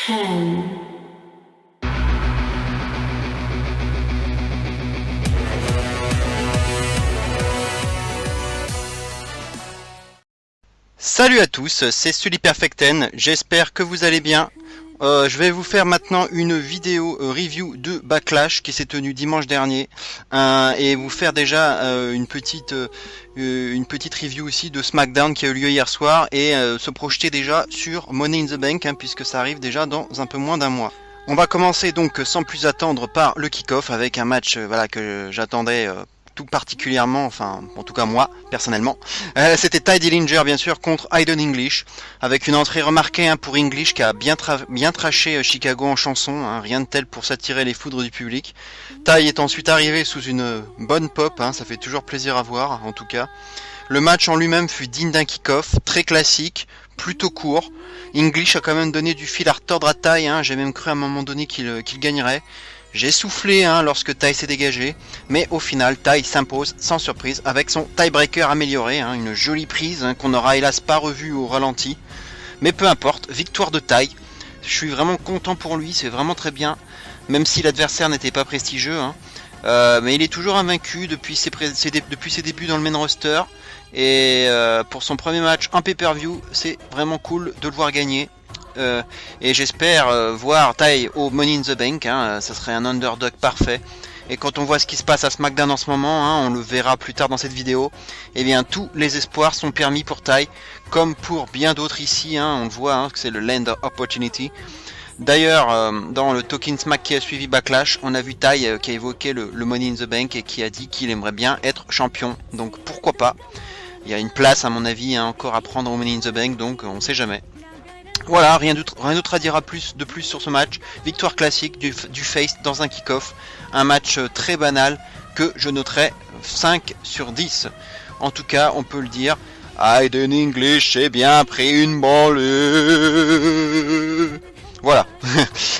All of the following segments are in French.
10. Salut à tous, c'est SullyPerfect10, j'espère que vous allez bien. Je vais vous faire maintenant une vidéo review de Backlash qui s'est tenue dimanche dernier et vous faire déjà une petite review aussi de SmackDown qui a eu lieu hier soir et se projeter déjà sur Money in the Bank puisque ça arrive déjà dans un peu moins d'un mois. On va commencer donc sans plus attendre par le kick-off avec un match que j'attendais tout particulièrement, enfin en tout cas moi personnellement. C'était Tye Dillinger bien sûr contre Aiden English avec une entrée remarquée pour English qui a bien traché Chicago en chanson, rien de tel pour s'attirer les foudres du public. Tye est ensuite arrivé sous une bonne pop, ça fait toujours plaisir à voir en tout cas. Le match en lui-même fut digne d'un kick-off, très classique, plutôt court. English a quand même donné du fil à retordre à Tye, j'ai même cru à un moment donné qu'il gagnerait. J'ai soufflé lorsque Tye s'est dégagé, mais au final Tye s'impose sans surprise avec son tiebreaker amélioré, une jolie prise qu'on n'aura hélas pas revue au ralenti. Mais peu importe, victoire de Tye, je suis vraiment content pour lui, c'est vraiment très bien, même si l'adversaire n'était pas prestigieux, mais il est toujours invaincu depuis ses débuts dans le main roster, et pour son premier match en pay-per-view, c'est vraiment cool de le voir gagner. Et j'espère voir Tye au Money in the Bank, ça serait un underdog parfait. Et quand on voit ce qui se passe à SmackDown en ce moment, on le verra plus tard dans cette vidéo, eh bien tous les espoirs sont permis pour Tye, comme pour bien d'autres ici, on le voit que c'est le Land of Opportunity. D'ailleurs, dans le Talking Smack qui a suivi Backlash, on a vu Tye qui a évoqué le Money in the Bank et qui a dit qu'il aimerait bien être champion, donc pourquoi pas. Il y a une place à mon avis encore à prendre au Money in the Bank, donc on sait jamais. Voilà, rien d'autre à dire de plus sur ce match. Victoire classique du face dans un kick-off. Un match très banal que je noterai 5 sur 10. En tout cas, on peut le dire. Aiden English j'ai bien pris une branlée. Voilà.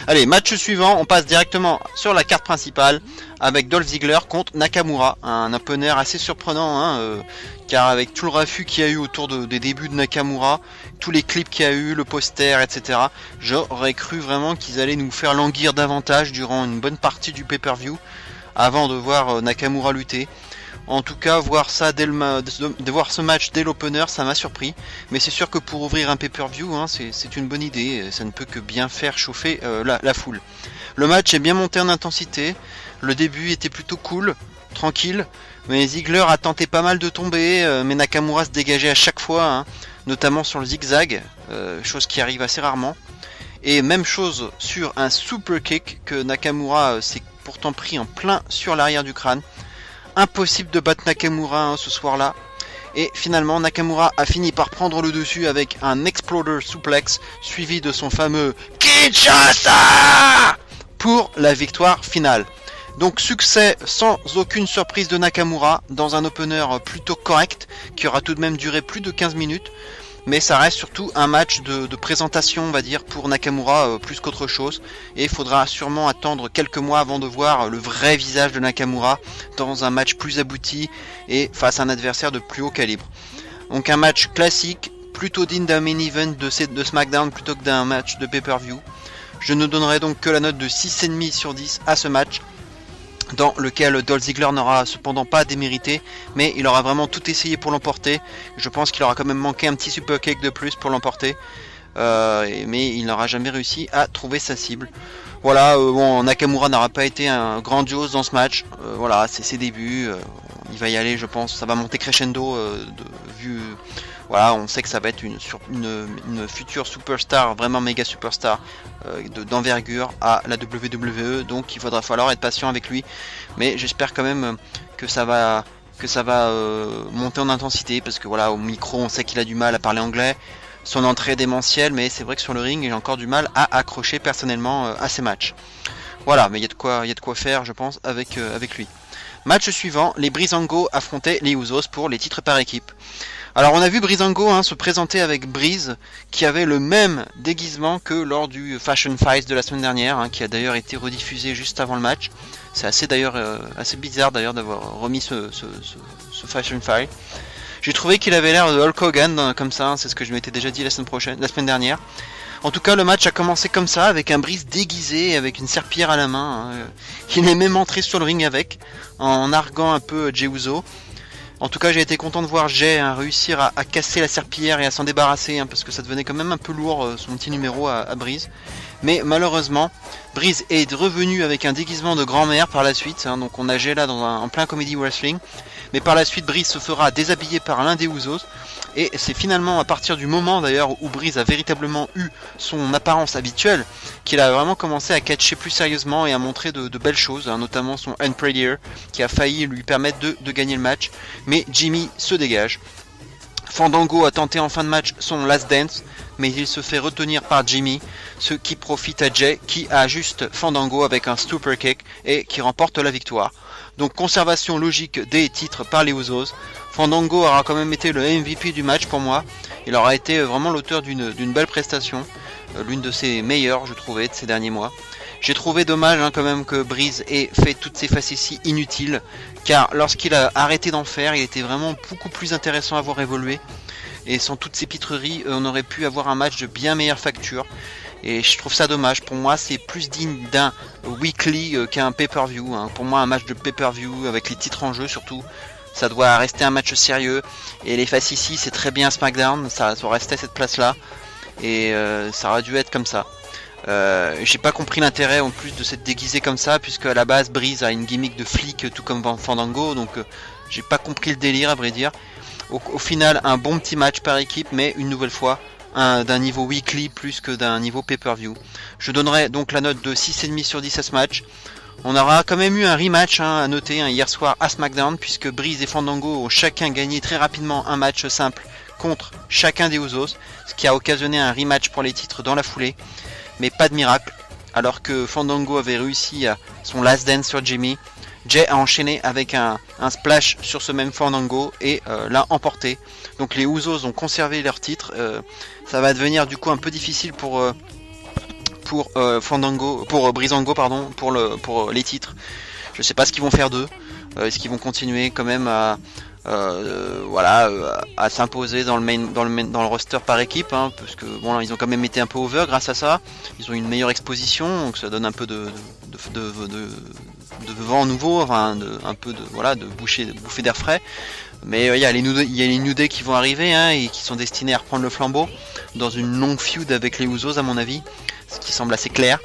Allez, match suivant, on passe directement sur la carte principale avec Dolph Ziggler contre Nakamura, un opener assez surprenant, car avec tout le raffut qu'il y a eu autour des débuts de Nakamura, tous les clips qu'il y a eu, le poster, etc., j'aurais cru vraiment qu'ils allaient nous faire languir davantage durant une bonne partie du pay-per-view avant de voir Nakamura lutter. En tout cas, voir ce match dès l'opener, ça m'a surpris. Mais c'est sûr que pour ouvrir un pay-per-view, c'est une bonne idée. Ça ne peut que bien faire chauffer la foule. Le match est bien monté en intensité. Le début était plutôt cool, tranquille. Mais Ziggler a tenté pas mal de tomber, mais Nakamura se dégageait à chaque fois, notamment sur le zigzag, chose qui arrive assez rarement. Et même chose sur un super kick que Nakamura s'est pourtant pris en plein sur l'arrière du crâne. Impossible de battre Nakamura ce soir-là. Et finalement, Nakamura a fini par prendre le dessus avec un Exploder Suplex suivi de son fameux Kinshasa pour la victoire finale. Donc succès sans aucune surprise de Nakamura dans un opener plutôt correct qui aura tout de même duré plus de 15 minutes. Mais ça reste surtout un match de présentation, on va dire, pour Nakamura plus qu'autre chose. Et il faudra sûrement attendre quelques mois avant de voir le vrai visage de Nakamura dans un match plus abouti et face à un adversaire de plus haut calibre. Donc un match classique, plutôt digne d'un main event de SmackDown plutôt que d'un match de pay-per-view. Je ne donnerai donc que la note de 6,5 sur 10 à ce match, dans lequel Dolph Ziggler n'aura cependant pas démérité, mais il aura vraiment tout essayé pour l'emporter. Je pense qu'il aura quand même manqué un petit super kick de plus pour l'emporter, mais il n'aura jamais réussi à trouver sa cible. Voilà, Nakamura n'aura pas été un grandiose dans ce match. Voilà, c'est ses débuts. Il va y aller, je pense, ça va monter crescendo Voilà, on sait que ça va être une future superstar, vraiment méga superstar d'envergure à la WWE, donc il faudra falloir être patient avec lui. Mais j'espère quand même que ça va monter en intensité, parce que voilà, au micro on sait qu'il a du mal à parler anglais. Son entrée est démentielle, mais c'est vrai que sur le ring il a encore du mal à accrocher personnellement à ses matchs. Voilà, mais il y a de quoi faire, je pense, avec lui. Match suivant, les Breezango affrontaient les Usos pour les titres par équipe. Alors on a vu Breezango se présenter avec Breeze, qui avait le même déguisement que lors du Fashion Fight de la semaine dernière, qui a d'ailleurs été rediffusé juste avant le match. C'est assez bizarre d'ailleurs d'avoir remis ce Fashion Fight. J'ai trouvé qu'il avait l'air de Hulk Hogan comme ça, c'est ce que je m'étais déjà dit la semaine dernière. En tout cas, le match a commencé comme ça, avec un Breeze déguisé, avec une serpillière à la main. Il est même entré sur le ring avec, en narguant un peu Jey Uso. En tout cas, j'ai été content de voir Jey réussir à casser la serpillière et à s'en débarrasser, parce que ça devenait quand même un peu lourd, son petit numéro à Breeze. Mais malheureusement, Breeze est revenu avec un déguisement de grand-mère par la suite, donc on a Jey là en plein comedy wrestling. Mais par la suite, Breeze se fera déshabiller par l'un des Usos. Et c'est finalement à partir du moment d'ailleurs où Breeze a véritablement eu son apparence habituelle qu'il a vraiment commencé à catcher plus sérieusement et à montrer de belles choses, notamment son Unprettier qui a failli lui permettre de gagner le match. Mais Jimmy se dégage. Fandango a tenté en fin de match son Last Dance, mais il se fait retenir par Jimmy, ce qui profite à Jey qui ajuste Fandango avec un Super Kick et qui remporte la victoire. Donc conservation logique des titres par les Usos. Fandango aura quand même été le MVP du match pour moi. Il aura été vraiment l'auteur d'une belle prestation, l'une de ses meilleures je trouvais de ces derniers mois. J'ai trouvé dommage quand même que Breeze ait fait toutes ces facéties inutiles, car lorsqu'il a arrêté d'en faire, il était vraiment beaucoup plus intéressant à voir évoluer. Et sans toutes ces pitreries, on aurait pu avoir un match de bien meilleure facture. Et je trouve ça dommage. Pour moi, c'est plus digne d'un weekly qu'un pay-per-view. Pour moi, un match de pay-per-view avec les titres en jeu surtout, ça doit rester un match sérieux. Et les faces ici, c'est très bien SmackDown, ça restait cette place-là. Et ça aurait dû être comme ça. J'ai pas compris l'intérêt en plus de s'être déguisé comme ça, puisque à la base Breeze a une gimmick de flic tout comme Fandango, donc j'ai pas compris le délire à vrai dire. Au final, un bon petit match par équipe, mais une nouvelle fois d'un niveau weekly plus que d'un niveau pay-per-view. Je donnerai donc la note de 6,5 sur 10 à ce match. On aura quand même eu un rematch à noter hier soir à SmackDown, puisque Breeze et Fandango ont chacun gagné très rapidement un match simple contre chacun des Usos, ce qui a occasionné un rematch pour les titres dans la foulée, mais pas de miracle. Alors que Fandango avait réussi son Last Dance sur Jimmy, Jey a enchaîné avec un splash sur ce même Fandango et l'a emporté. Donc les Usos ont conservé leur titre. Ça va devenir du coup un peu difficile pour Fandango, pour Breezango pardon, pour les titres. Je sais pas ce qu'ils vont faire d'eux. Est-ce qu'ils vont continuer quand même à s'imposer dans le roster par équipe, parce que bon, ils ont quand même été un peu over grâce à ça. Ils ont une meilleure exposition, donc ça donne un peu de vent nouveau, de bouffer d'air frais. Mais il y a les New Day qui vont arriver et qui sont destinés à reprendre le flambeau dans une longue feud avec les Usos à mon avis, ce qui semble assez clair.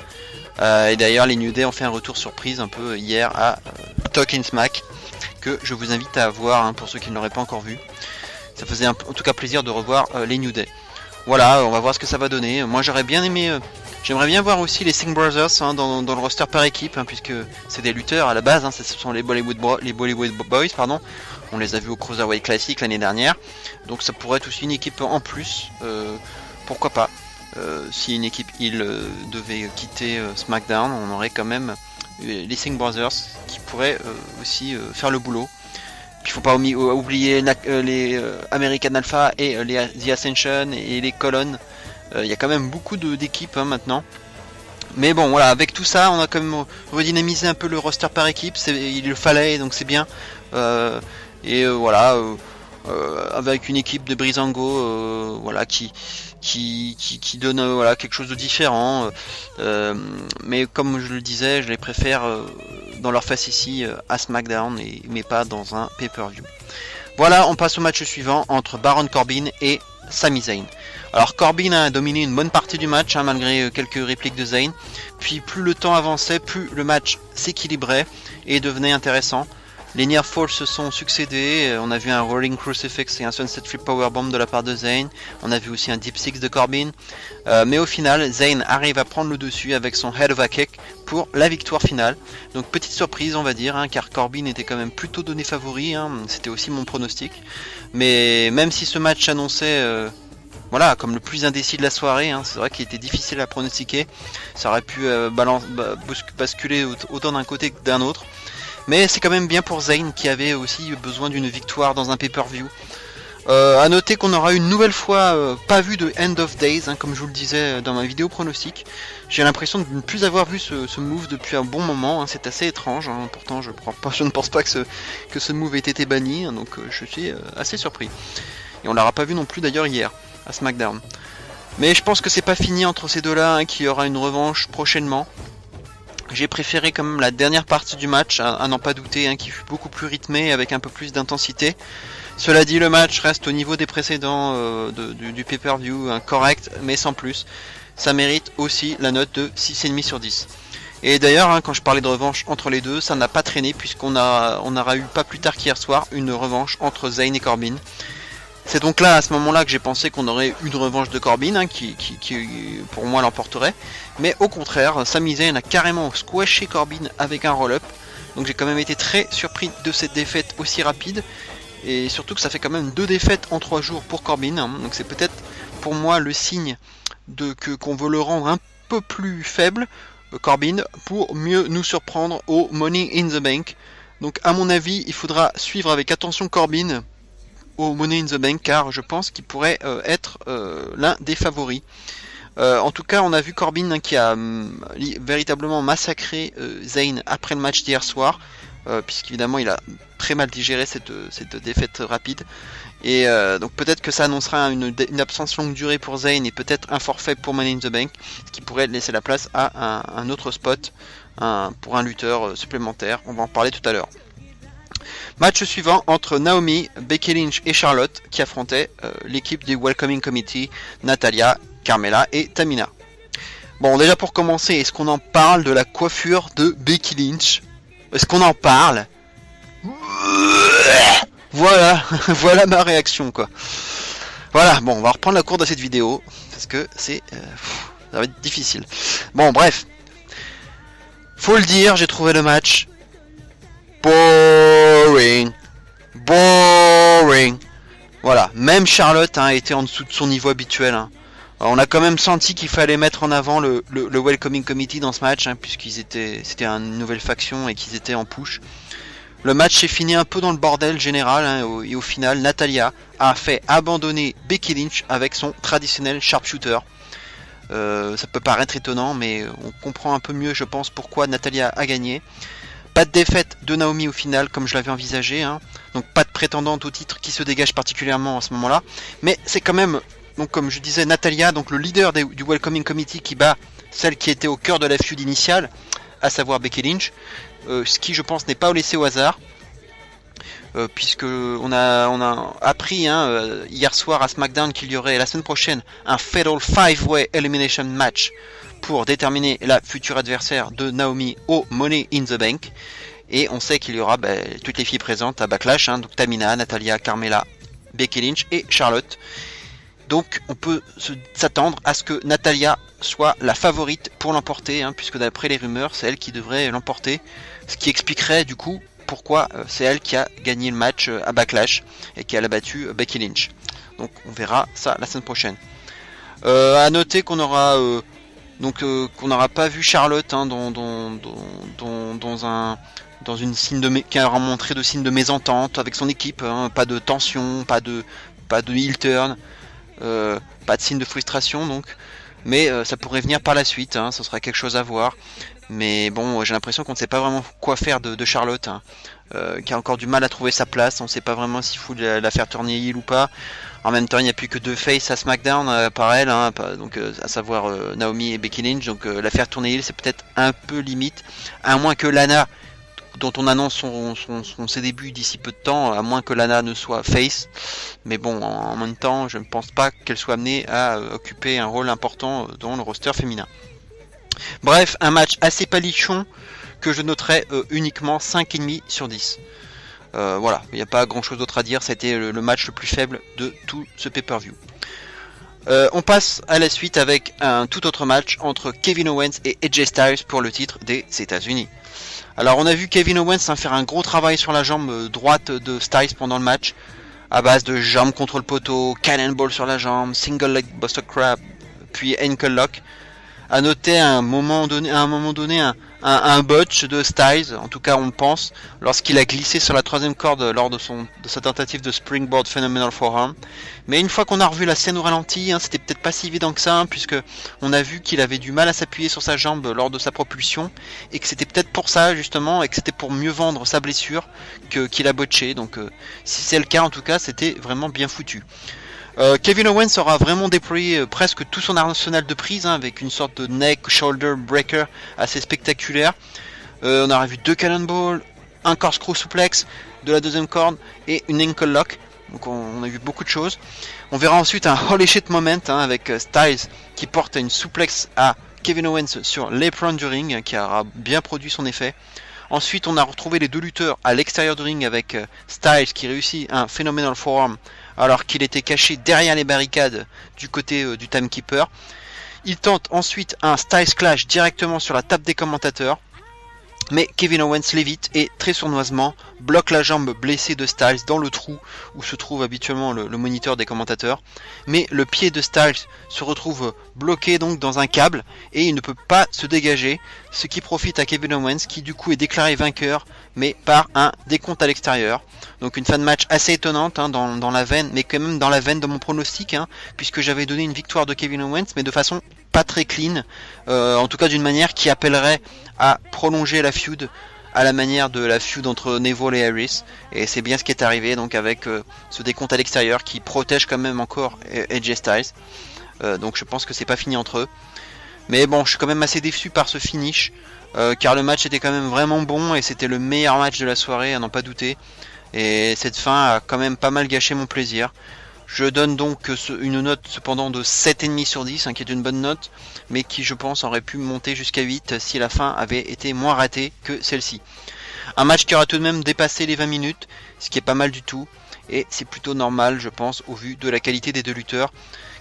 Et d'ailleurs les New Day ont fait un retour surprise un peu hier à Talking Smack, que je vous invite à voir pour ceux qui ne l'auraient pas encore vu. Ça faisait en tout cas plaisir de revoir les New Day. Voilà, on va voir ce que ça va donner. Moi j'aurais bien aimé, j'aimerais bien voir aussi les Singh Brothers dans le roster par équipe, puisque c'est des lutteurs à la base, ce sont les Bollywood Boys, pardon. On les a vus au Cruiserweight Classic l'année dernière, donc ça pourrait être aussi une équipe en plus, pourquoi pas. Si une équipe devait quitter SmackDown, on aurait quand même les Singh Brothers qui pourraient aussi faire le boulot. Puis il faut pas oublier les American Alpha et The Ascension et les Colonnes. Il y a quand même beaucoup d'équipes maintenant. Mais bon voilà, avec tout ça, on a quand même redynamisé un peu le roster par équipe. Il le fallait, donc c'est bien. Avec une équipe de Breezango qui donne quelque chose de différent, mais comme je le disais, je les préfère dans leur face ici à SmackDown mais pas dans un pay-per-view. Voilà, on passe au match suivant entre Baron Corbin et Sami Zayn. Alors Corbin a dominé une bonne partie du match malgré quelques répliques de Zayn, puis plus le temps avançait, plus le match s'équilibrait et devenait intéressant. Les Near Falls se sont succédés, on a vu un Rolling Crucifix et un Sunset Flip Powerbomb de la part de Zayn, on a vu aussi un Deep Six de Corbin, mais au final Zayn arrive à prendre le dessus avec son Head of a Kick pour la victoire finale. Donc petite surprise on va dire, car Corbin était quand même plutôt donné favori, c'était aussi mon pronostic, mais même si ce match s'annonçait comme le plus indécis de la soirée, c'est vrai qu'il était difficile à pronostiquer, ça aurait pu basculer autant d'un côté que d'un autre. Mais c'est quand même bien pour Zayn qui avait aussi besoin d'une victoire dans un pay-per-view. A noter qu'on aura une nouvelle fois pas vu de End of Days, comme je vous le disais dans ma vidéo pronostic. J'ai l'impression de ne plus avoir vu ce move depuis un bon moment, c'est assez étrange, pourtant je ne pense pas que ce move ait été banni, donc je suis assez surpris. Et on l'aura pas vu non plus d'ailleurs hier à SmackDown. Mais je pense que c'est pas fini entre ces deux-là, hein, qu'il y aura une revanche prochainement. J'ai préféré quand même la dernière partie du match, à n'en pas douter, hein, qui fut beaucoup plus rythmée, avec un peu plus d'intensité. Cela dit, le match reste au niveau des précédents du pay-per-view, hein, correct, mais sans plus. Ça mérite aussi la note de 6,5 sur 10. Et d'ailleurs, hein, quand je parlais de revanche entre les deux, ça n'a pas traîné, puisqu'on aura eu pas plus tard qu'hier soir une revanche entre Zayn et Corbin. C'est donc là, à ce moment-là, que j'ai pensé qu'on aurait une revanche de Corbin, hein, qui pour moi l'emporterait. Mais au contraire, Sami Zayn a carrément squashé Corbin avec un roll-up. Donc j'ai quand même été très surpris de cette défaite aussi rapide. Et surtout que ça fait quand même 2 défaites en 3 jours pour Corbin. Hein. Donc c'est peut-être pour moi le signe qu'on veut le rendre un peu plus faible, Corbin, pour mieux nous surprendre au Money in the Bank. Donc à mon avis, il faudra suivre avec attention Corbin au Money in the Bank, car je pense qu'il pourrait être l'un des favoris. En tout cas, on a vu Corbin, hein, qui a véritablement massacré Zayn après le match d'hier soir, puisqu'évidemment il a très mal digéré cette défaite rapide. Et donc peut-être que ça annoncera une absence longue durée pour Zayn et peut-être un forfait pour Money in the Bank, ce qui pourrait laisser la place à un autre spot pour un lutteur supplémentaire. On va en parler tout à l'heure. Match suivant entre Naomi, Becky Lynch et Charlotte qui affrontaient l'équipe du Welcoming Committee, Natalya, Carmella et Tamina. Bon, déjà pour commencer, est-ce qu'on en parle de la coiffure de Becky Lynch? Est-ce qu'on en parle? Voilà, voilà ma réaction, quoi. Voilà, bon, on va reprendre la courbe de cette vidéo parce que ça va être difficile. Bon, bref, faut le dire, j'ai trouvé le match boring. Voilà, même Charlotte, hein, était en dessous de son niveau habituel. Hein. On a quand même senti qu'il fallait mettre en avant le Welcoming Committee dans ce match, hein, c'était une nouvelle faction et qu'ils étaient en push. Le match s'est fini un peu dans le bordel général, hein, et au final, Natalya a fait abandonner Becky Lynch avec son traditionnel sharpshooter. Ça peut paraître étonnant, mais on comprend un peu mieux, je pense, pourquoi Natalya a gagné. Pas de défaite de Naomi au final, comme je l'avais envisagé, hein. Donc pas de prétendante au titre qui se dégage particulièrement à ce moment-là. Mais c'est quand même, donc comme je disais, Natalya, donc le leader du Welcoming Committee, qui bat celle qui était au cœur de la feud initiale, à savoir Becky Lynch. Ce qui, je pense, n'est pas laissé au hasard. Puisque on a appris, hein, hier soir à SmackDown qu'il y aurait la semaine prochaine un Fatal 5-Way Elimination Match pour déterminer la future adversaire de Naomi au Money in the Bank. Et on sait qu'il y aura toutes les filles présentes à Backlash, hein, donc Tamina, Natalya, Carmella, Becky Lynch et Charlotte. Donc on peut s'attendre à ce que Natalya soit la favorite pour l'emporter, hein, puisque d'après les rumeurs, c'est elle qui devrait l'emporter. Ce qui expliquerait du coup pourquoi c'est elle qui a gagné le match à Backlash et qui a battu Becky Lynch. Donc on verra ça la semaine prochaine. À noter qu'on aura qu'on n'aura pas vu Charlotte, hein, dans une signe qui a montré de signes de mésentente avec son équipe, hein, pas de tension, pas de heel turn, pas de signe de frustration donc, mais ça pourrait venir par la suite, hein, ce sera quelque chose à voir. Mais bon, j'ai l'impression qu'on ne sait pas vraiment quoi faire de Charlotte, hein, qui a encore du mal à trouver sa place. On ne sait pas vraiment s'il faut la faire tourner heel ou pas. En même temps, il n'y a plus que 2 faces à SmackDown par elle, hein, donc à savoir Naomi et Becky Lynch. Donc la faire tourner heel, c'est peut-être un peu limite, à moins que Lana, dont on annonce ses débuts d'ici peu de temps, à moins que Lana ne soit face. Mais bon, en même temps, je ne pense pas qu'elle soit amenée à occuper un rôle important dans le roster féminin. Bref, un match assez palichon que je noterai uniquement 5,5 sur 10. Voilà, il n'y a pas grand chose d'autre à dire, c'était le match le plus faible de tout ce pay-per-view. On passe à la suite avec un tout autre match entre Kevin Owens et AJ Styles pour le titre des États-Unis. Alors on a vu Kevin Owens faire un gros travail sur la jambe droite de Styles pendant le match, à base de jambes contre le poteau, cannonball sur la jambe, single leg buster crab, puis ankle lock. À noter à un moment donné un botch de Styles, en tout cas on le pense, lorsqu'il a glissé sur la 3ème corde lors de sa tentative de Springboard Phenomenal Forearm. Mais une fois qu'on a revu la scène au ralenti, hein, c'était peut-être pas si évident que ça, hein, puisque on a vu qu'il avait du mal à s'appuyer sur sa jambe lors de sa propulsion, et que c'était peut-être pour ça justement, et que c'était pour mieux vendre sa blessure qu'il a botché. Donc si c'est le cas, en tout cas, c'était vraiment bien foutu. Kevin Owens aura vraiment déployé presque tout son arsenal de prise, avec une sorte de neck shoulder breaker assez spectaculaire. On aura vu 2 cannonballs, un corkscrew suplex de la deuxième corde et une ankle lock. Donc on a vu beaucoup de choses. On verra ensuite un holy shit moment avec Styles qui porte une suplex à Kevin Owens sur l'apron du ring, qui aura bien produit son effet. Ensuite on a retrouvé les deux lutteurs à l'extérieur du ring avec Styles qui réussit un phenomenal forearm alors qu'il était caché derrière les barricades du côté du timekeeper. Il tente ensuite un Styles Clash directement sur la table des commentateurs. Mais Kevin Owens l'évite et très sournoisement bloque la jambe blessée de Styles dans le trou où se trouve habituellement le moniteur des commentateurs. Mais le pied de Styles se retrouve bloqué donc dans un câble et il ne peut pas se dégager, ce qui profite à Kevin Owens qui du coup est déclaré vainqueur mais par un décompte à l'extérieur. Donc une fin de match assez étonnante dans la veine, mais quand même dans la veine de mon pronostic, puisque j'avais donné une victoire de Kevin Owens mais de façon pas très clean, en tout cas d'une manière qui appellerait à prolonger la feud à la manière de la feud entre Neville et Harris, et c'est bien ce qui est arrivé donc avec ce décompte à l'extérieur qui protège quand même encore AJ Styles. Donc je pense que c'est pas fini entre eux, mais bon, je suis quand même assez déçu par ce finish, car le match était quand même vraiment bon et c'était le meilleur match de la soirée à n'en pas douter, et cette fin a quand même pas mal gâché mon plaisir. Je donne donc une note cependant de 7,5 sur 10, qui est une bonne note, mais qui je pense aurait pu monter jusqu'à 8 si la fin avait été moins ratée que celle-ci. Un match qui aura tout de même dépassé les 20 minutes, ce qui est pas mal du tout, et c'est plutôt normal je pense au vu de la qualité des deux lutteurs,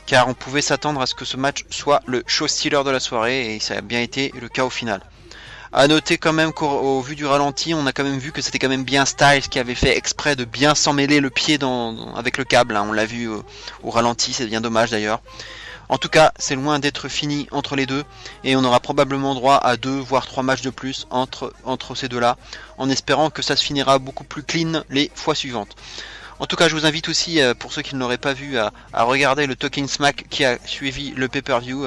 car on pouvait s'attendre à ce que ce match soit le show stealer de la soirée, et ça a bien été le cas au final. A noter quand même qu'au vu du ralenti, on a quand même vu que c'était quand même bien Styles qui avait fait exprès de bien s'emmêler le pied avec le câble, on l'a vu au ralenti, c'est bien dommage d'ailleurs. En tout cas, c'est loin d'être fini entre les deux, et on aura probablement droit à 2 voire 3 matchs de plus entre ces deux-là, en espérant que ça se finira beaucoup plus clean les fois suivantes. En tout cas, je vous invite aussi, pour ceux qui ne l'auraient pas vu, à regarder le Talking Smack qui a suivi le pay-per-view,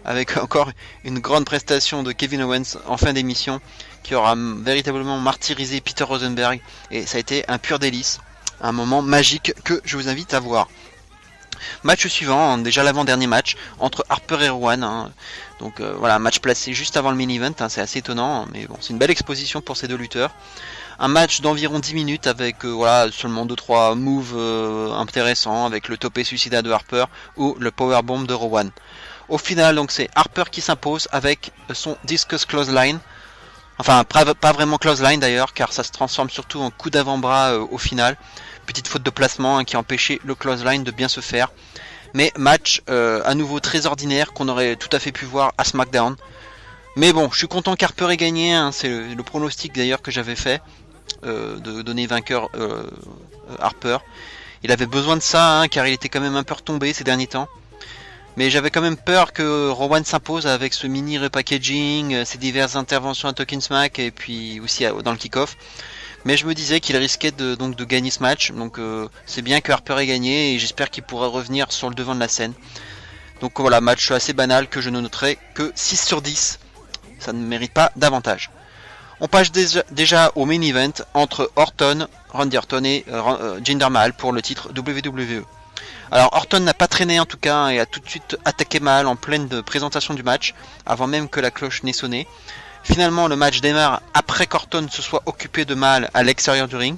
avec encore une grande prestation de Kevin Owens en fin d'émission, qui aura véritablement martyrisé Peter Rosenberg, et ça a été un pur délice, un moment magique que je vous invite à voir. Match suivant, déjà l'avant-dernier match, entre Harper et Rowan, donc voilà, un match placé juste avant le main-event, c'est assez étonnant, mais bon, c'est une belle exposition pour ces deux lutteurs. Un match d'environ 10 minutes avec voilà, seulement 2-3 moves intéressants, avec le topé suicida de Harper ou le powerbomb de Rowan. Au final, donc c'est Harper qui s'impose avec son discus clothesline. Enfin, pas vraiment clothesline d'ailleurs, car ça se transforme surtout en coup d'avant-bras au final. Petite faute de placement qui a empêché le clothesline de bien se faire. Mais match à nouveau très ordinaire qu'on aurait tout à fait pu voir à SmackDown. Mais bon, je suis content qu'Harper ait gagné, c'est le pronostic d'ailleurs que j'avais fait, de donner vainqueur Harper. Il avait besoin de ça, car il était quand même un peu retombé ces derniers temps. Mais j'avais quand même peur que Rowan s'impose avec ce mini repackaging, ses diverses interventions à Talking Smack et puis aussi dans le kick-off. Mais je me disais qu'il risquait de gagner ce match, donc c'est bien que Harper ait gagné et j'espère qu'il pourra revenir sur le devant de la scène. Donc voilà, match assez banal que je ne noterai que 6 sur 10, ça ne mérite pas davantage. On passe déjà au main event entre Randy Orton et Jinder Mahal pour le titre WWE. Alors Orton n'a pas traîné en tout cas et a tout de suite attaqué Mahal en pleine présentation du match, avant même que la cloche n'ait sonné. Finalement le match démarre après qu'Orton se soit occupé de Mahal à l'extérieur du ring.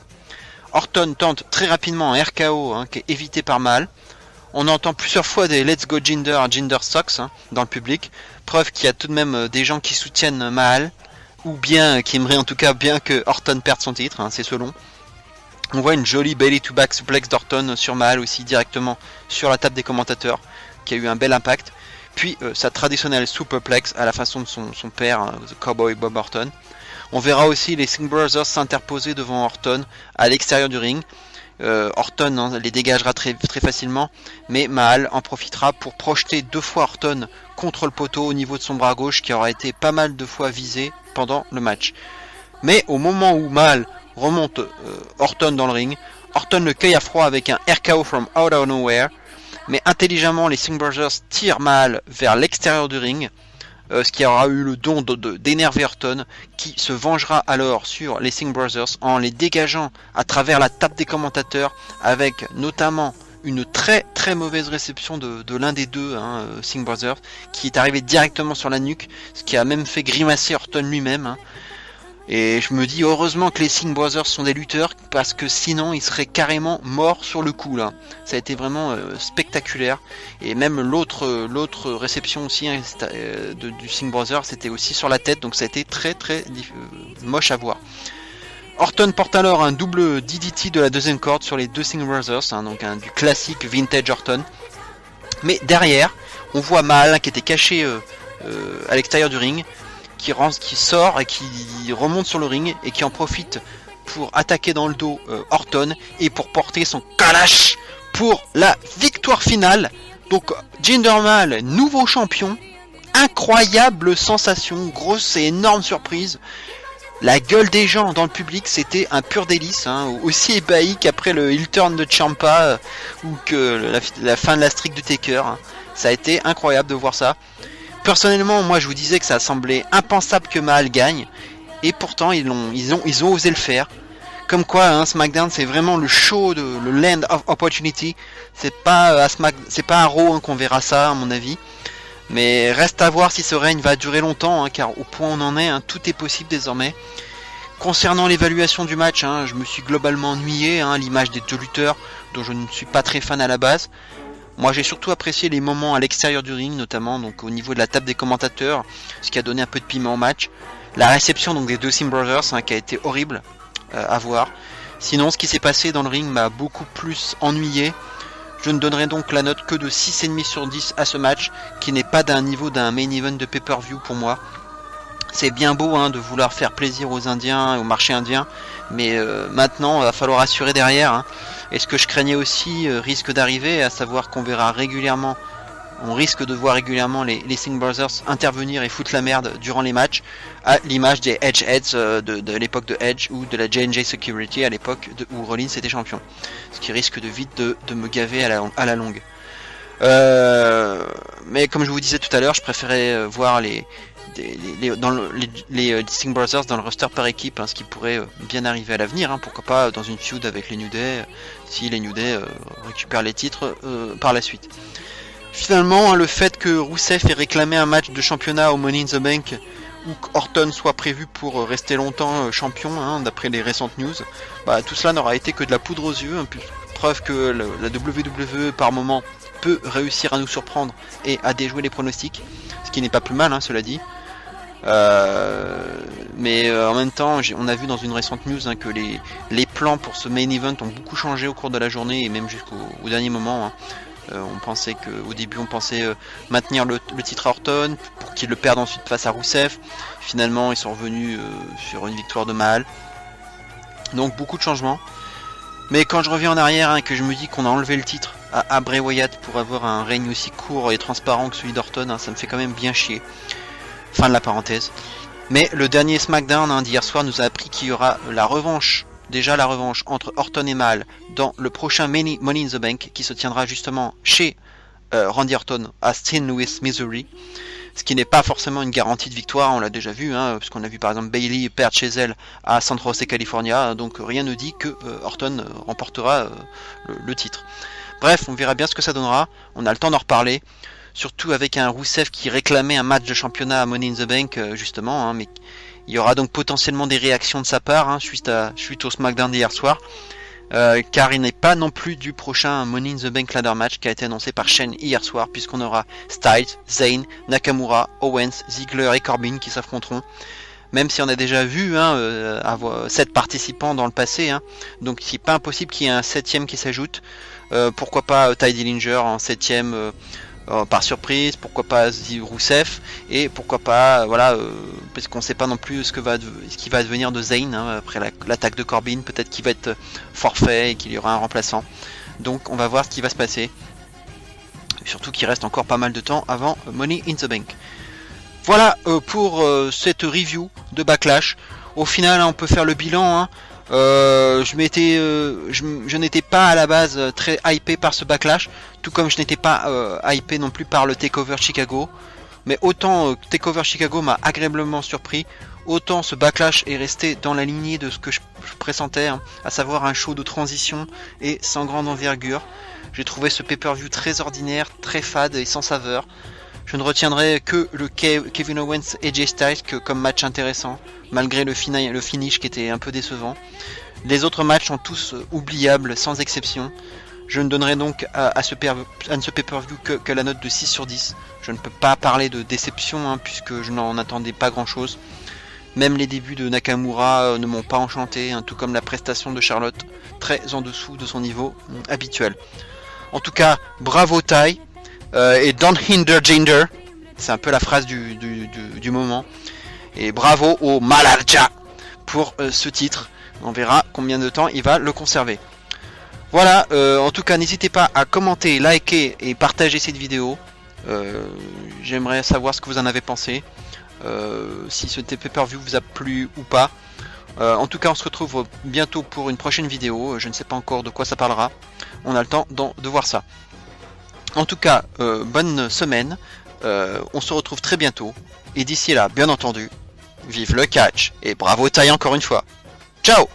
Orton tente très rapidement un RKO qui est évité par Mahal. On entend plusieurs fois des Let's Go Jinder, Jinder Sucks dans le public, preuve qu'il y a tout de même des gens qui soutiennent Mahal, ou bien qui aimeraient en tout cas bien que Orton perde son titre, c'est selon. On voit une jolie belly to back suplex d'Orton sur Mahal aussi directement sur la table des commentateurs, qui a eu un bel impact. Puis sa traditionnelle superplex à la façon de son père, The Cowboy Bob Orton. On verra aussi les Singh Brothers s'interposer devant Orton à l'extérieur du ring. Orton les dégagera très facilement, mais Mahal en profitera pour projeter 2 fois Orton contre le poteau au niveau de son bras gauche qui aura été pas mal de fois visé pendant le match. Mais au moment où Mahal remonte Orton dans le ring, Orton le cueille à froid avec un RKO from out of nowhere, mais intelligemment les Singh Brothers tirent Mahal vers l'extérieur du ring, ce qui aura eu le don d'énerver Orton, qui se vengera alors sur les Singh Brothers en les dégageant à travers la table des commentateurs, avec notamment une très très mauvaise réception de l'un des deux, Singh Brothers, qui est arrivé directement sur la nuque, ce qui a même fait grimacer Orton lui-même. Et je me dis heureusement que les Singh Brothers sont des lutteurs, parce que sinon ils seraient carrément morts sur le coup là. Ça a été vraiment spectaculaire. Et même l'autre réception aussi du Singh Brothers, c'était aussi sur la tête, donc ça a été très très moche à voir. Orton porte alors un double DDT de la deuxième corde sur les deux Singh Brothers, donc du classique vintage Orton. Mais derrière, on voit Mahal qui était caché à l'extérieur du ring, qui sort et qui remonte sur le ring et qui en profite pour attaquer dans le dos Orton et pour porter son kalash pour la victoire finale. Donc Jinder Mahal, nouveau champion, incroyable sensation, grosse et énorme surprise. La gueule des gens dans le public, c'était un pur délice, aussi ébahi qu'après le heel turn de Ciampa ou que la fin de la streak de Taker. Ça a été incroyable de voir ça. Personnellement, moi je vous disais que ça semblait impensable que Mahal gagne, et pourtant ils ont osé le faire. Comme quoi, SmackDown c'est vraiment le show le land of opportunity. C'est pas à Raw qu'on verra ça à mon avis. Mais reste à voir si ce règne va durer longtemps, car au point où on en est, tout est possible désormais. Concernant l'évaluation du match, je me suis globalement ennuyé, l'image des deux lutteurs, dont je ne suis pas très fan à la base. Moi j'ai surtout apprécié les moments à l'extérieur du ring, notamment donc au niveau de la table des commentateurs, ce qui a donné un peu de piment au match. La réception donc des deux Singh Brothers, qui a été horrible à voir. Sinon ce qui s'est passé dans le ring m'a beaucoup plus ennuyé. Je ne donnerai donc la note que de 6,5 sur 10 à ce match, qui n'est pas d'un niveau d'un main event de pay-per-view pour moi. C'est bien beau de vouloir faire plaisir aux Indiens, au marché indien, mais maintenant il va falloir assurer derrière. Et ce que je craignais aussi risque d'arriver, à savoir qu'on verra régulièrement, on risque de voir régulièrement les Singh Brothers intervenir et foutre la merde durant les matchs, à l'image des Edge Heads de l'époque de Edge ou de la J&J Security à l'époque où Rollins était champion. Ce qui risque de vite de me gaver à la longue. Mais comme je vous disais tout à l'heure, je préférais voir les Singh Brothers dans le roster par équipe, ce qui pourrait bien arriver à l'avenir, pourquoi pas dans une feud avec les New Day, si les New Day récupèrent les titres par la suite. Finalement, le fait que Rusev ait réclamé un match de championnat au Money in the Bank, ou qu'Orton soit prévu pour rester longtemps champion, d'après les récentes news, tout cela n'aura été que de la poudre aux yeux, preuve que la WWE par moment peut réussir à nous surprendre et à déjouer les pronostics, ce qui n'est pas plus mal, cela dit. Mais en même temps, on a vu dans une récente news que les plans pour ce main event ont beaucoup changé au cours de la journée et même jusqu'au dernier moment. Au début on pensait maintenir le titre à Orton pour qu'il le perde ensuite face à Rusev. Finalement ils sont revenus sur une victoire de Mahal. Donc beaucoup de changements. Mais quand je reviens en arrière et que je me dis qu'on a enlevé le titre à Bray Wyatt pour avoir un règne aussi court et transparent que celui d'Orton, ça me fait quand même bien chier. Fin de la parenthèse. Mais le dernier SmackDown d'hier soir nous a appris qu'il y aura la revanche entre Orton et Mahal dans le prochain Money in the Bank qui se tiendra justement chez Randy Orton à St. Louis, Missouri. Ce qui n'est pas forcément une garantie de victoire, on l'a déjà vu, puisqu'on a vu par exemple Bayley perdre chez elle à San Jose, California, donc rien ne dit que Orton remportera le titre. Bref, on verra bien ce que ça donnera, on a le temps d'en reparler. Surtout avec un Rusev qui réclamait un match de championnat à Money in the Bank justement, mais il y aura donc potentiellement des réactions de sa part suite au SmackDown d'hier soir, car il n'est pas non plus du prochain Money in the Bank ladder match qui a été annoncé par Shane hier soir, puisqu'on aura Styles, Zayn, Nakamura, Owens, Ziggler et Corbin qui s'affronteront. Même si on a déjà vu 7 participants dans le passé, donc c'est pas impossible qu'il y ait un 7ème qui s'ajoute. Pourquoi pas Ty Dillinger en 7ème par surprise, pourquoi pas Rusev, et pourquoi pas parce qu'on sait pas non plus ce qui va devenir de Zayn après l'attaque de Corbin, peut-être qu'il va être forfait et qu'il y aura un remplaçant. Donc on va voir ce qui va se passer. Surtout qu'il reste encore pas mal de temps avant Money in the Bank. Voilà pour cette review de Backlash. Au final, on peut faire le bilan. Je n'étais pas à la base très hypé par ce Backlash, tout comme je n'étais pas hypé non plus par le Takeover Chicago. Mais autant Takeover Chicago m'a agréablement surpris, autant ce backlash est resté dans la lignée de ce que je pressentais, hein, à savoir un show de transition et sans grande envergure. J'ai trouvé ce pay-per-view très ordinaire, très fade et sans saveur. Je ne retiendrai que le Kevin Owens et Jay Styles comme match intéressant, malgré le finish qui était un peu décevant. Les autres matchs sont tous oubliables, sans exception. Je ne donnerai donc à ce pay-per-view que la note de 6 sur 10. Je ne peux pas parler de déception, hein, puisque je n'en attendais pas grand-chose. Même les débuts de Nakamura ne m'ont pas enchanté, hein, tout comme la prestation de Charlotte, très en dessous de son niveau habituel. En tout cas, bravo Tai, et don't hinder gender, c'est un peu la phrase du moment. Et bravo au Malarja pour ce titre. On verra combien de temps il va le conserver. Voilà, en tout cas n'hésitez pas à commenter, liker et partager cette vidéo. J'aimerais savoir ce que vous en avez pensé, si ce pay-per-view vous a plu ou pas. En tout cas on se retrouve bientôt pour une prochaine vidéo, je ne sais pas encore de quoi ça parlera, on a le temps de voir ça. En tout cas, bonne semaine, on se retrouve très bientôt, et d'ici là, bien entendu, vive le catch, et bravo Tai encore une fois. Ciao!